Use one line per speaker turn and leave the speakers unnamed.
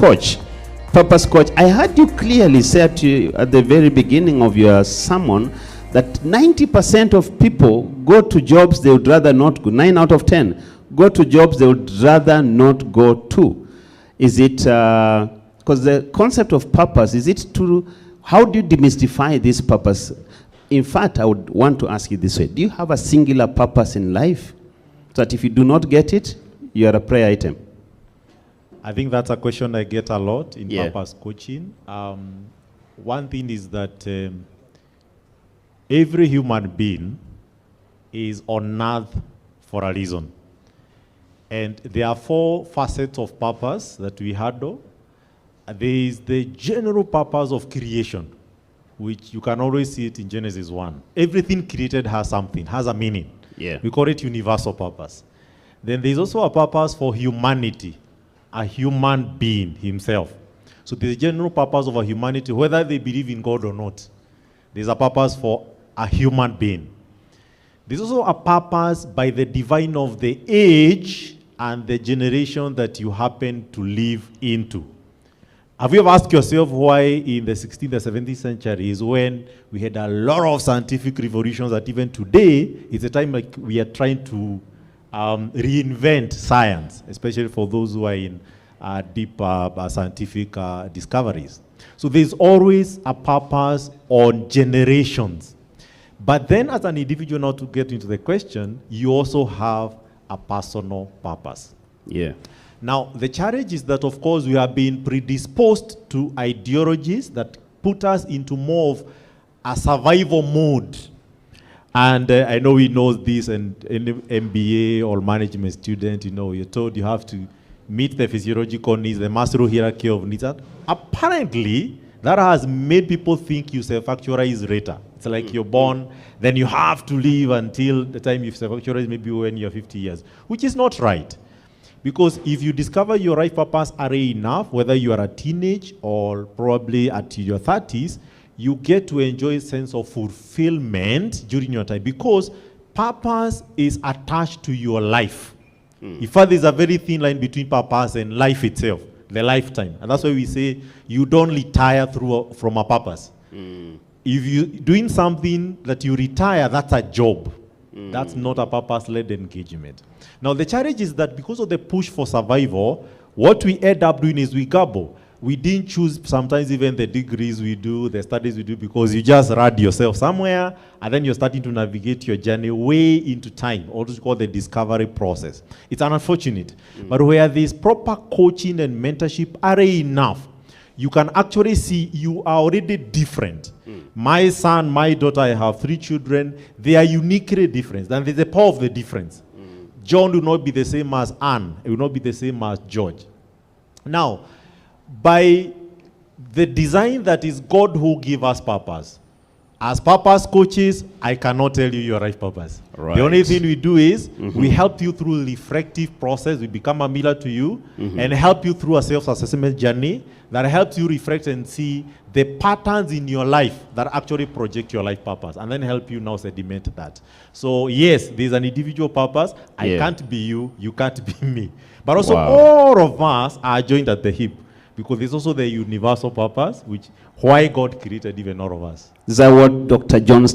coach. Purpose coach. I heard you clearly say at the very beginning of your sermon that 90% of people go to jobs they would rather not go. 9 out of 10 go to jobs they would rather not go to. Is it, because the concept of purpose, is it to, how do you demystify this purpose? In fact, I would want to ask you this way. Do you have a singular purpose in life? So that if you do not get it, you are a prayer item.
I think that's a question I get a lot in purpose coaching. One thing is that every human being is on earth for a reason. And there are 4 facets of purpose that we handle. There is the general purpose of creation, which you can always see it in Genesis 1. Everything created has something, has a meaning.
Yeah.
We call it universal purpose. Then there's also a purpose for humanity, a human being himself. So there's a general purpose of a humanity, whether they believe in God or not. There's a purpose for a human being. There's also a purpose by the divine of the age and the generation that you happen to live into. Have you ever asked yourself why in the 16th and 17th centuries, when we had a lot of scientific revolutions, that even today, it's a time like we are trying to reinvent science, especially for those who are in deep scientific discoveries. So there's always a purpose on generations. But then as an individual, now to get into the question, you also have a personal purpose.
Yeah.
Now, the challenge is that, of course, we are being predisposed to ideologies that put us into more of a survival mode. And I know we know this, and in MBA or management student, you know, you're told you have to meet the physiological needs, the Maslow hierarchy of needs. Apparently, that has made people think you self-actualize later. It's like you're born, then you have to live until the time you self-actualize, maybe when you're 50 years, which is not right. Because if you discover your life purpose early enough, whether you are a teenage or probably at your 30s, you get to enjoy a sense of fulfillment during your time, because purpose is attached to your life. In fact, there's a very thin line between purpose and life itself, the lifetime. And that's why we say you don't retire from a purpose. If you're doing something that you retire, that's a job. That's not a purpose-led engagement. Now, the challenge is that because of the push for survival, what we end up doing is we gamble. We didn't choose sometimes even the degrees we do, the studies we do, because you just read yourself somewhere, and then you're starting to navigate your journey way into time, also called the discovery process. It's unfortunate. But where there's proper coaching and mentorship are enough, you can actually see you are already different. My son, my daughter, I have 3 children. They are uniquely different. And there's a power of the difference. John will not be the same as Anne. It will not be the same as George. Now, by the design that is God who gives us purpose, as purpose coaches, I cannot tell you your right purpose. Right. The only thing we do is we help you through a reflective process. We become a mirror to you and help you through a self-assessment journey that helps you reflect and see the patterns in your life that actually project your life purpose, and then help you now sediment that. So yes, there's an individual purpose. I can't be you, you can't be me. But also all of us are joined at the hip, because there's also the universal purpose, which why God created even all of us.
Is that what Dr. John